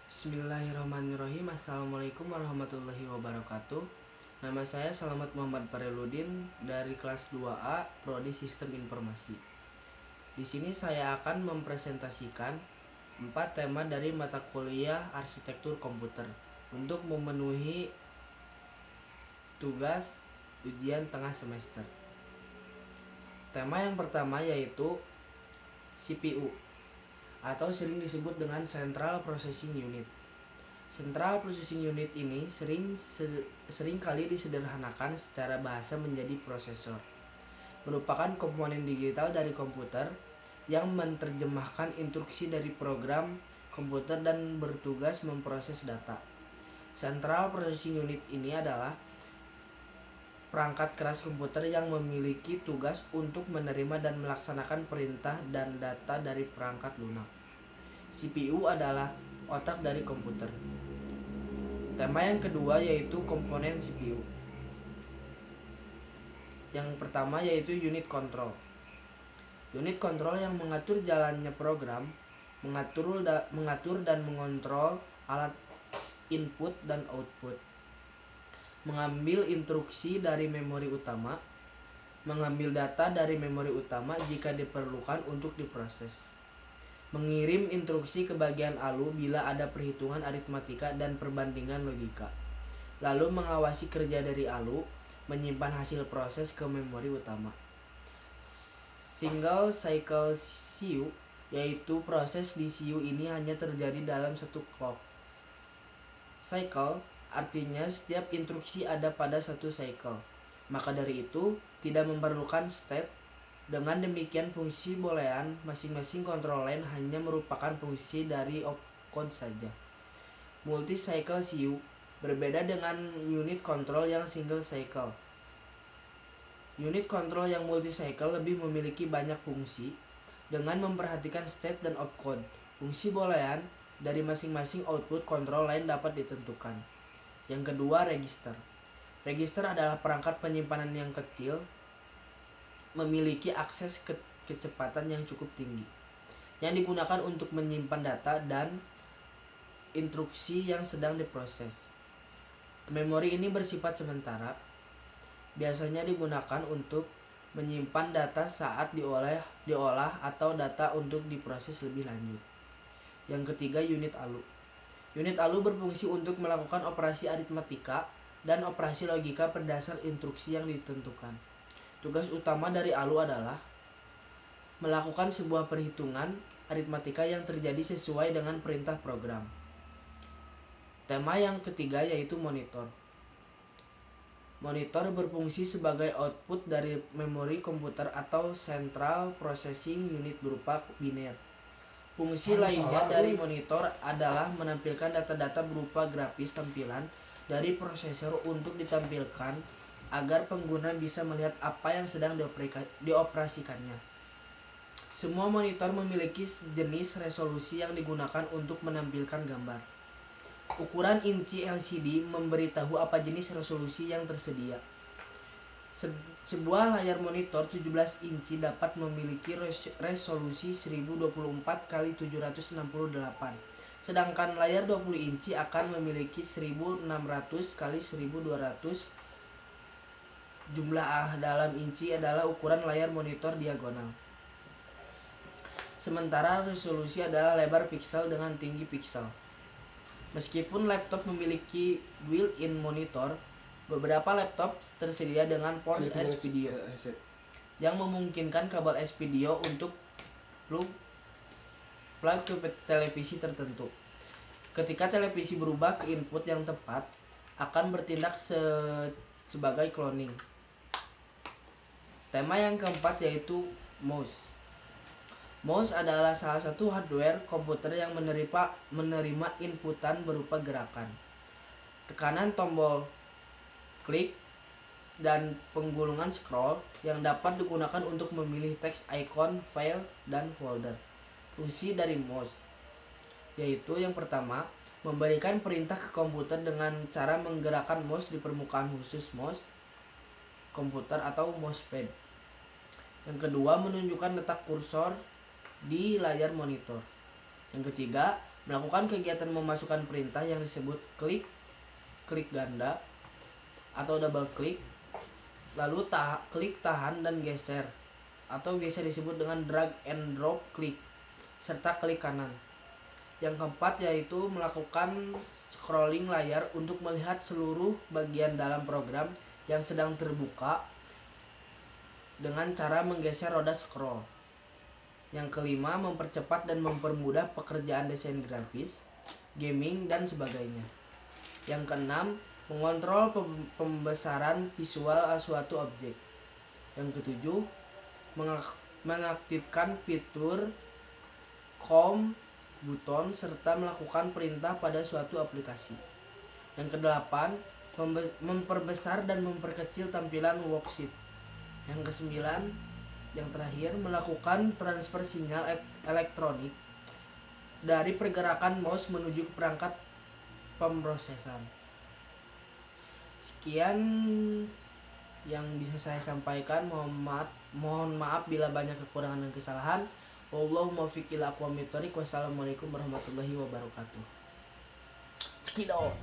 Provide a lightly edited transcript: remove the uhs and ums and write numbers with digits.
Bismillahirrahmanirrahim. Assalamualaikum warahmatullahi wabarakatuh. Nama saya Selamat Muhammad Fareludin dari kelas 2A Prodi Sistem Informasi. Di sini saya akan mempresentasikan 4 tema dari mata kuliah Arsitektur Komputer untuk memenuhi tugas ujian tengah semester. Tema yang pertama yaitu CPU atau sering disebut dengan Central Processing Unit. Central Processing Unit ini sering kali disederhanakan secara bahasa menjadi prosesor. Merupakan komponen digital dari komputer yang menerjemahkan instruksi dari program komputer dan bertugas memproses data. Central Processing Unit ini adalah perangkat keras komputer yang memiliki tugas untuk menerima dan melaksanakan perintah dan data dari perangkat lunak. CPU adalah otak dari komputer. Tema yang kedua yaitu komponen CPU. Yang pertama yaitu unit control. Unit control yang mengatur jalannya program, mengatur dan mengontrol alat input dan output, mengambil instruksi dari memori utama, mengambil data dari memori utama jika diperlukan untuk diproses, mengirim instruksi ke bagian ALU bila ada perhitungan aritmatika dan perbandingan logika, lalu mengawasi kerja dari ALU, menyimpan hasil proses ke memori utama. Single cycle CPU, yaitu proses di CPU ini hanya terjadi dalam satu clock cycle, artinya setiap instruksi ada pada satu cycle. Maka dari itu tidak memerlukan state. Dengan demikian fungsi boolean masing-masing control line hanya merupakan fungsi dari opcode saja. Multi cycle CPU berbeda dengan unit control yang single cycle. Unit control yang multi cycle lebih memiliki banyak fungsi dengan memperhatikan state dan opcode. Fungsi boolean dari masing-masing output control line dapat ditentukan. Yang kedua, register. Register adalah perangkat penyimpanan yang kecil, memiliki akses kecepatan yang cukup tinggi, yang digunakan untuk menyimpan data dan instruksi yang sedang diproses. Memori ini bersifat sementara, biasanya digunakan untuk menyimpan data saat diolah atau data untuk diproses lebih lanjut. Yang ketiga, unit ALU. Unit ALU berfungsi untuk melakukan operasi aritmatika dan operasi logika berdasar instruksi yang ditentukan. Tugas utama dari ALU adalah melakukan sebuah perhitungan aritmatika yang terjadi sesuai dengan perintah program. Tema yang ketiga yaitu monitor. Monitor berfungsi sebagai output dari memori komputer atau Central Processing Unit berupa biner. Fungsi lainnya dari monitor adalah menampilkan data-data berupa grafis tampilan dari prosesor untuk ditampilkan agar pengguna bisa melihat apa yang sedang dioperasikannya. Semua monitor memiliki jenis resolusi yang digunakan untuk menampilkan gambar. Ukuran inci LCD memberitahu apa jenis resolusi yang tersedia. Sebuah layar monitor 17 inci dapat memiliki resolusi 1024 x 768, sedangkan layar 20 inci akan memiliki 1600 x 1200. Jumlah dalam inci adalah ukuran layar monitor diagonal. Sementara resolusi adalah lebar piksel dengan tinggi piksel. Meskipun laptop memiliki built-in monitor, beberapa laptop tersedia dengan port S-Video yang memungkinkan kabel S-Video untuk plug ke televisi tertentu. Ketika televisi berubah ke input yang tepat, akan bertindak sebagai cloning. Tema yang keempat yaitu mouse. Mouse adalah salah satu hardware komputer yang menerima inputan berupa gerakan, tekanan tombol klik, dan penggulungan scroll yang dapat digunakan untuk memilih teks, icon, file, dan folder. Fungsi dari mouse yaitu yang pertama, memberikan perintah ke komputer dengan cara menggerakkan mouse di permukaan khusus mouse komputer atau mousepad. Yang kedua, menunjukkan letak kursor di layar monitor. Yang ketiga, Melakukan kegiatan memasukkan perintah yang disebut klik, klik ganda atau double klik, lalu klik tahan dan geser atau biasa disebut dengan drag and drop klik, serta klik kanan. Yang keempat yaitu melakukan scrolling layar untuk melihat seluruh bagian dalam program yang sedang terbuka dengan cara menggeser roda scroll. Yang kelima, mempercepat dan mempermudah pekerjaan desain grafis, gaming, dan sebagainya. Yang keenam, mengontrol pembesaran visual suatu objek. Yang ketujuh, mengaktifkan fitur com buton serta melakukan perintah pada suatu aplikasi. Yang kedelapan, memperbesar dan memperkecil tampilan worksheet. Yang kesembilan, yang terakhir, melakukan transfer sinyal elektronik dari pergerakan mouse menuju ke perangkat pemrosesan. Sekian yang bisa saya sampaikan. Mohon maaf bila banyak kekurangan dan kesalahan. Wallahul muwaffiq ila aqwamit thoriq. Wassalamualaikum warahmatullahi wabarakatuh. Cekidot.